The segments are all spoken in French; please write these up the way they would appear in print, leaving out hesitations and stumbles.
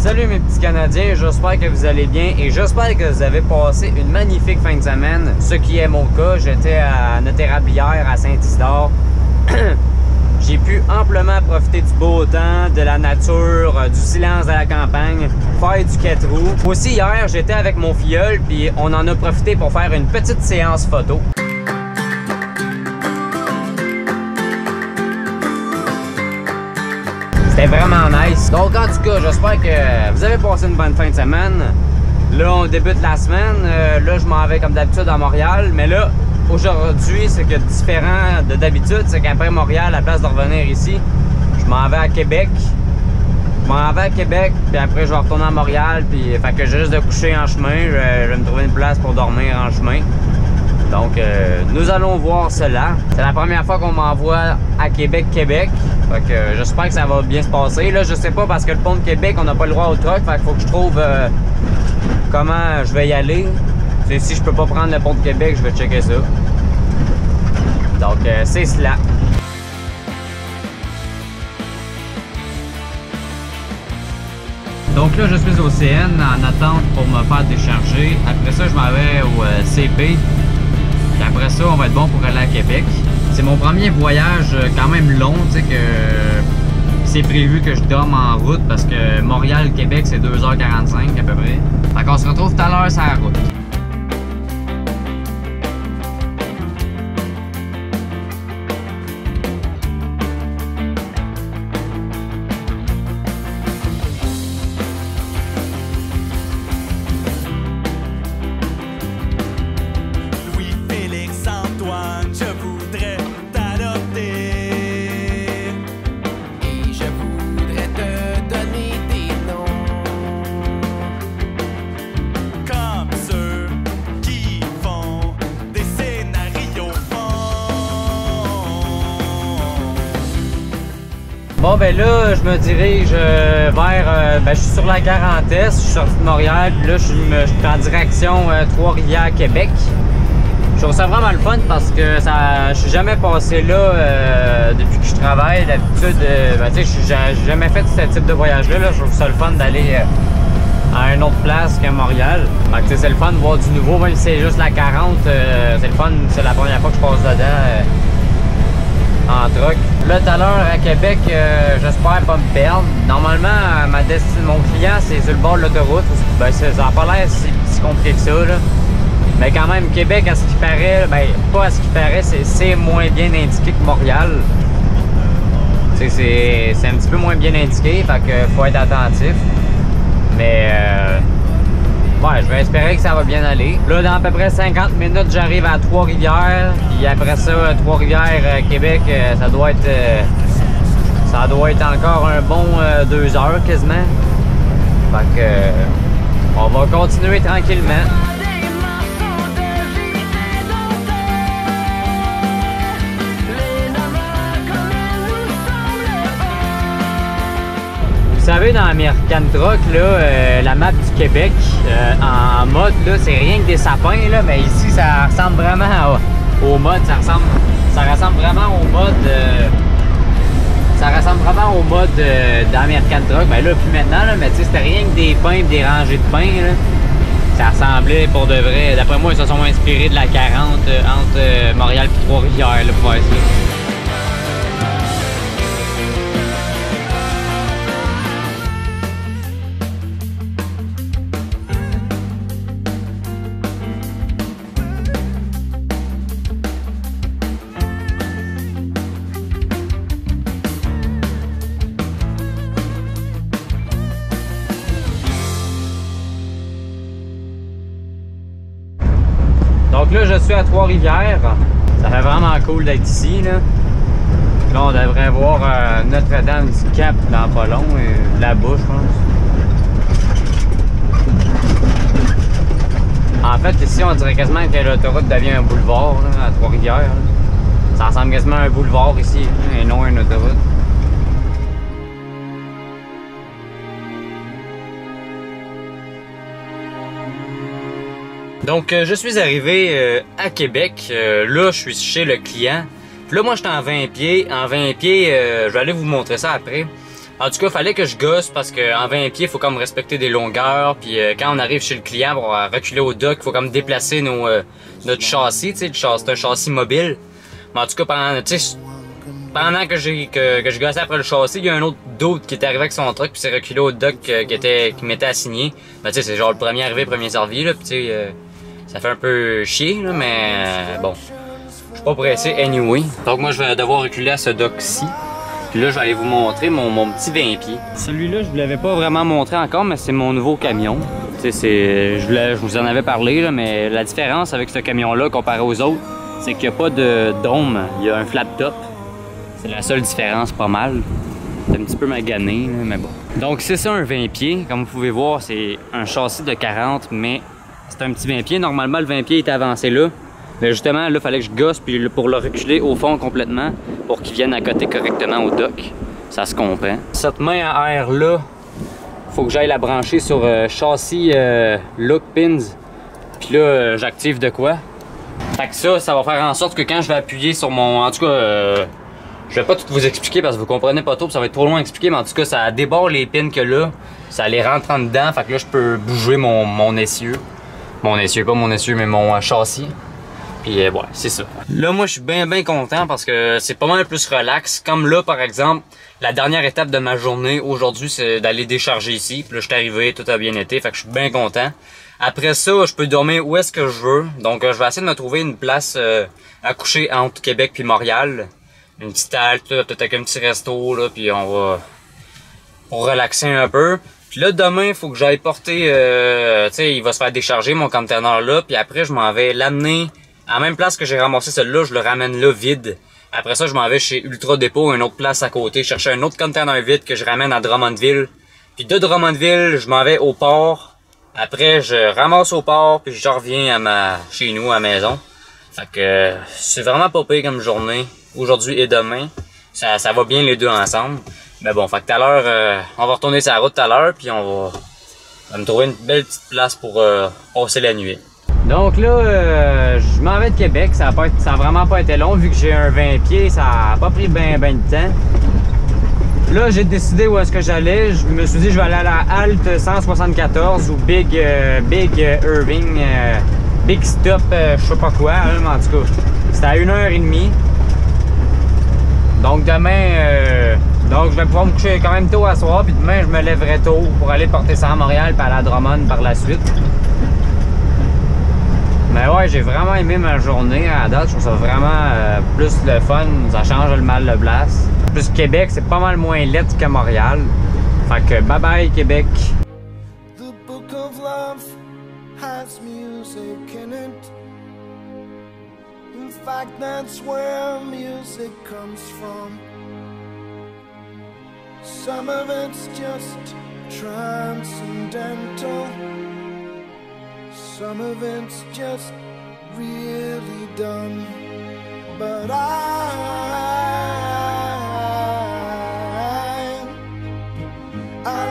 Salut mes petits Canadiens, j'espère que vous allez bien et j'espère que vous avez passé une magnifique fin de semaine. Ce qui est mon cas, j'étais à notre érablière à Saint-Isidore. J'ai pu amplement profiter du beau temps, de la nature, du silence de la campagne, faire du 4 roues. Aussi hier, j'étais avec mon filleul puis on en a profité pour faire une petite séance photo. C'était vraiment nice. Donc en tout cas, j'espère que vous avez passé une bonne fin de semaine. Là, on débute la semaine. Là, je m'en vais comme d'habitude à Montréal. Mais là, aujourd'hui, ce qui est différent de d'habitude, c'est qu'après Montréal, à la place de revenir ici, je m'en vais à Québec. Je m'en vais à Québec, puis après, je vais retourner à Montréal. Puis, fait que je risque de coucher en chemin. Je vais me trouver une place pour dormir en chemin. Donc, nous allons voir cela. C'est la première fois qu'on m'envoie à Québec. Fait que j'espère que ça va bien se passer. Là, je sais pas parce que le pont de Québec, on n'a pas le droit au truck. Fait qu'il faut que je trouve comment je vais y aller. T'sais, si je peux pas prendre le pont de Québec, je vais checker ça. Donc, c'est cela. Donc là, je suis au CN en attente pour me faire décharger. Après ça, je m'en vais au CP. Puis après ça, on va être bon pour aller à Québec. C'est mon premier voyage quand même long, tu sais, que c'est prévu que je dorme en route parce que Montréal-Québec, c'est 2h45 à peu près. Fait qu'on se retrouve tout à l'heure sur la route. Bon ben là, je me dirige vers, je suis sur la 40 Est, je suis sorti de Montréal, puis là je suis en direction Trois-Rivières, Québec. Je trouve ça vraiment le fun parce que je suis jamais passé là depuis que je travaille. D'habitude, tu sais, j'ai jamais fait ce type de voyage-là. Je trouve ça le fun d'aller à une autre place que Montréal. Fait que c'est le fun de voir du nouveau, même si c'est juste la 40, c'est le fun, c'est la première fois que je passe dedans. En truck. Là, tout à l'heure, à Québec, j'espère pas me perdre. Normalement, mon client, c'est sur le bord de l'autoroute. Ben, ça n'a pas l'air si compliqué que ça, là. Mais quand même, Québec, à ce qui paraît, ben, pas à ce qui paraît, c'est moins bien indiqué que Montréal. C'est un petit peu moins bien indiqué, fait que faut être attentif. Mais, ouais, je vais espérer que ça va bien aller. Là, dans à peu près 50 minutes, j'arrive à Trois-Rivières. Puis après ça, Trois-Rivières, Québec, ça doit être encore un bon 2 heures quasiment. Fait que, on va continuer tranquillement. Vous savez, dans American Truck, là, la map du Québec, en mode, là, c'est rien que des sapins, là, mais ici, ça ressemble vraiment au mode, ça ressemble vraiment au mode, d'American Truck. Ben là, plus maintenant, là, mais tu sais, c'était rien que des pins et des rangées de pins, là. Ça ressemblait pour de vrai. D'après moi, ils se sont inspirés de la 40 entre Montréal et Trois-Rivières, là, pour faire ça. Donc là, je suis à Trois-Rivières. Ça fait vraiment cool d'être ici, là. Là, on devrait voir Notre-Dame du Cap dans pas long, et là-bas, je pense. En fait, ici, on dirait quasiment que l'autoroute devient un boulevard, là, à Trois-Rivières. Ça ressemble quasiment à un boulevard ici, et non à une autoroute. Donc, je suis arrivé à Québec. Là, je suis chez le client. Puis là, moi, j'étais en 20 pieds. En 20 pieds, je vais aller vous montrer ça après. En tout cas, fallait que je gosse parce qu'en 20 pieds, il faut comme respecter des longueurs. Puis quand on arrive chez le client pour reculer au dock, il faut comme déplacer notre châssis. Tu sais, c'est un châssis mobile. Mais en tout cas, pendant que je gossais après le châssis, il y a un autre qui est arrivé avec son truck puis s'est reculé au dock qui m'était assigné. Ben, tu sais, c'est genre le premier arrivé, premier servi. Là, puis tu sais, ça fait un peu chier, là, mais bon. Je suis pas pressé anyway. Donc moi, je vais devoir reculer à ce dock-ci. Puis là, je vais aller vous montrer mon petit 20 pieds. Celui-là, je vous l'avais pas vraiment montré encore, mais c'est mon nouveau camion. Tu sais, je vous en avais parlé, là, mais la différence avec ce camion-là comparé aux autres, c'est qu'il n'y a pas de dôme, il y a un flat top. C'est la seule différence, pas mal. C'est un petit peu magané, là, mais bon. Donc c'est ça un 20 pieds. Comme vous pouvez voir, c'est un châssis de 40, mais c'est un petit 20 pieds. Normalement, le 20 pieds est avancé là. Mais justement, là, il fallait que je gosse puis pour le reculer au fond complètement pour qu'il vienne à côté correctement au dock. Ça se comprend. Cette main à air là, faut que j'aille la brancher sur châssis look pins. Puis là, j'active de quoi? Fait que ça va faire en sorte que quand je vais appuyer sur mon... En tout cas, je vais pas tout vous expliquer parce que vous comprenez pas trop, ça va être trop loin à expliquer, mais en tout cas, ça déborde les pins que là, ça les rentre en dedans. Fait que là, je peux bouger mon essieu. Mon essieu, pas mon essieu, mais mon châssis. Puis ouais, c'est ça. Là, moi, je suis bien content parce que c'est pas mal plus relax. Comme là, par exemple, la dernière étape de ma journée aujourd'hui, c'est d'aller décharger ici. Puis là, je suis arrivé, tout a bien été, fait que je suis bien content. Après ça, je peux dormir où est-ce que je veux. Donc, je vais essayer de me trouver une place à coucher entre Québec puis Montréal. Une petite halte, peut-être avec un petit resto, là, puis on va relaxer un peu. Puis là, demain, il faut que j'aille porter, tu sais, il va se faire décharger mon container là. Puis après, je m'en vais l'amener à la même place que j'ai ramassé celui-là, je le ramène là vide. Après ça, je m'en vais chez Ultra Dépôt, une autre place à côté, chercher un autre container vide que je ramène à Drummondville. Puis de Drummondville, je m'en vais au port. Après, je ramasse au port, puis je reviens chez nous, à la maison. Fait que c'est vraiment pas pire comme journée, aujourd'hui et demain. Ça va bien les deux ensemble. Mais bon, fait que tout à l'heure, on va retourner sur la route tout à l'heure, puis on va me trouver une belle petite place pour passer la nuit. Donc là, je m'en vais de Québec, ça a vraiment pas été long, vu que j'ai un 20 pieds, ça a pas pris ben de temps. Là, j'ai décidé où est-ce que j'allais, je me suis dit je vais aller à la halte 174 ou Big Irving, Big Stop, je sais pas quoi, hein, mais en tout cas, c'était à 1h30. Donc demain, donc je vais pouvoir me coucher quand même tôt à soir, puis demain je me lèverai tôt pour aller porter ça à Montréal puis aller à Drummond par la suite. Mais ouais, j'ai vraiment aimé ma journée à date. Je trouve ça vraiment plus le fun. Ça change le mal de place. Plus Québec, c'est pas mal moins laid que Montréal. Fait que bye bye Québec. The book of love has music in it. In fact, that's where music comes from. Some of it's just transcendental. Some of it's just really dumb, but I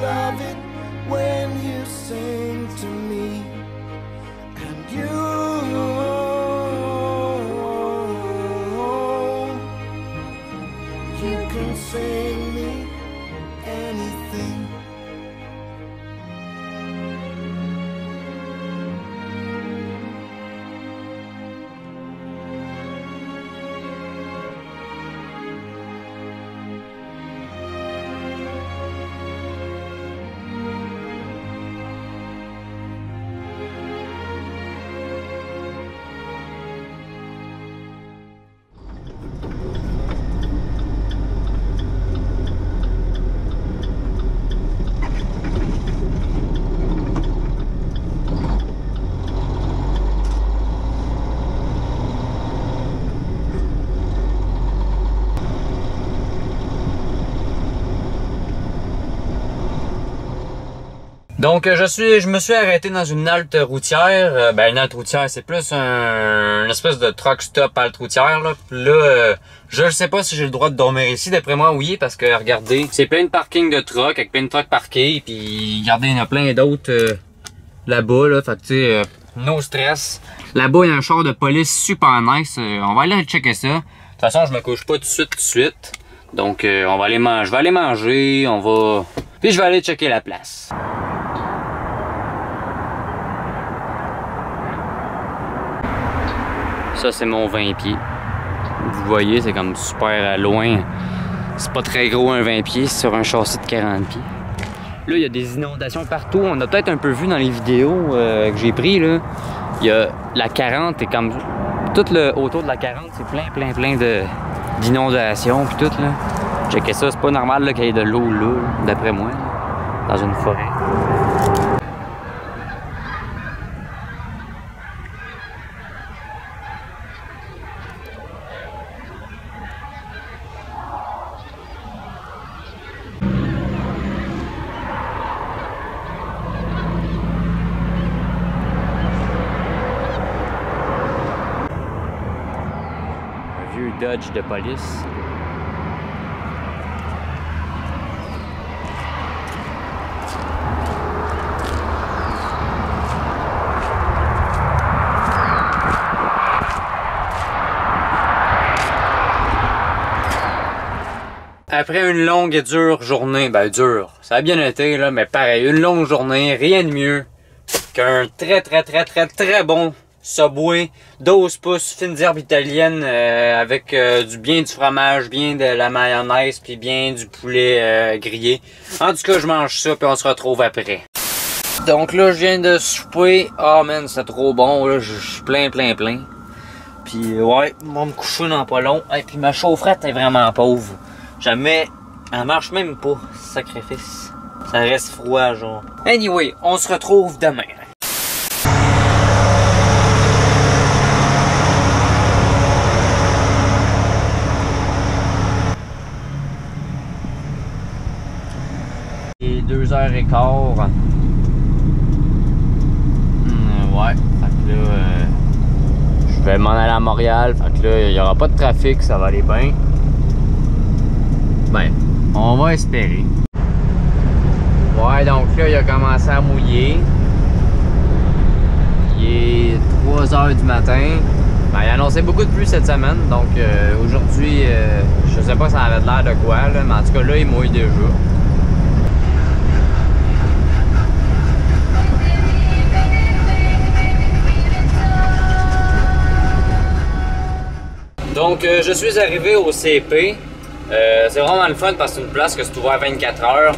love it when you sing to me, and you can sing me anything. Donc je me suis arrêté dans une halte routière. Ben une halte routière, c'est plus une espèce de truck stop halte routière là. Puis là, je sais pas si j'ai le droit de dormir ici. D'après moi, oui, parce que regardez, c'est plein de parking de trucks avec plein de trucks parqués. Puis regardez, il y en a plein d'autres là-bas là. Fait que tu sais, no stress. Là-bas, il y a un char de police super nice. On va aller checker ça. De toute façon, je me couche pas tout de suite. Donc on va aller manger, je vais aller manger, puis je vais aller checker la place. Ça c'est mon 20 pieds. Vous voyez, c'est comme super loin. C'est pas très gros un 20 pieds sur un châssis de 40 pieds. Là, il y a des inondations partout. On a peut-être un peu vu dans les vidéos que j'ai pris là. Il y a la 40 et comme tout le autour de la 40, c'est plein d'inondations puis tout là. Checkez ça, c'est pas normal qu'il y ait de l'eau là, d'après moi, là, dans une forêt. Dodge de police. Après une longue et dure journée, ben dure, ça a bien été là, mais pareil, une longue journée, rien de mieux qu'un très bon Subway 12 pouces fines herbes italiennes avec du fromage, bien de la mayonnaise puis bien du poulet grillé. En tout cas, je mange ça puis on se retrouve après. Donc là, je viens de souper. Ah man, c'est trop bon là, je suis plein. Puis ouais, on va me coucher dans pas long. Et puis ma chaufferette est vraiment pauvre. Jamais, elle marche même pas, sacrifice. Ça reste froid genre. Anyway, on se retrouve demain. Il est 2h15. Ouais, fait que là, je vais m'en aller à Montréal. Fait que là, il n'y aura pas de trafic, ça va aller bien. Ben, on va espérer. Ouais, donc là, il a commencé à mouiller. Il est 3h du matin. Ben, il a annoncé beaucoup de pluie cette semaine. Donc aujourd'hui, je sais pas si ça avait l'air de quoi, là, mais en tout cas, là, il mouille déjà. Donc, je suis arrivé au CP. C'est vraiment le fun parce que c'est une place que c'est ouvert 24 heures.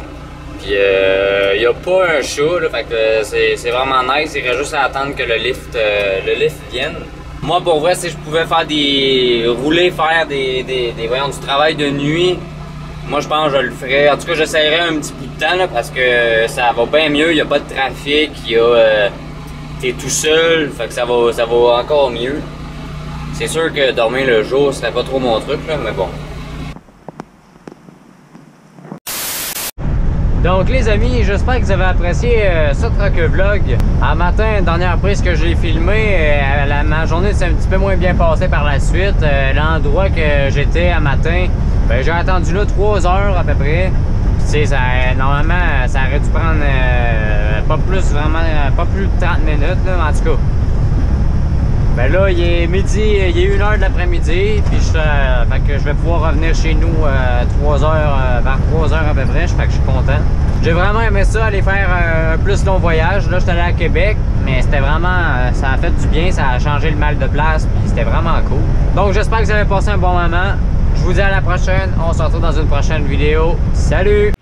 Puis, il n'y a pas un chat, là, fait que c'est vraiment nice. Il reste juste à attendre que le lift vienne. Moi, pour vrai, si je pouvais faire faire du travail de nuit, moi, je pense que je le ferais. En tout cas, j'essaierais un petit bout de temps, là, parce que ça va bien mieux. Il n'y a pas de trafic, t'es tout seul, fait que ça va encore mieux. C'est sûr que dormir le jour, serait pas trop mon truc, là, mais bon. Donc les amis, j'espère que vous avez apprécié ce truck vlog. À matin, dernière prise que j'ai filmé, ma journée s'est un petit peu moins bien passée par la suite. L'endroit que j'étais à matin, ben, j'ai attendu là 3 heures à peu près. Tu sais, normalement, ça aurait dû prendre pas plus de 30 minutes, là, en tout cas. Ben là, il est midi, il est 1h de l'après-midi, puis fait que je vais pouvoir revenir chez nous vers 3 heures à peu près, fait que je suis content. J'ai vraiment aimé ça, aller faire un plus long voyage. Là, j'étais allé à Québec, mais c'était vraiment, ça a fait du bien, ça a changé le mal de place, puis c'était vraiment cool. Donc j'espère que vous avez passé un bon moment. Je vous dis à la prochaine, on se retrouve dans une prochaine vidéo. Salut!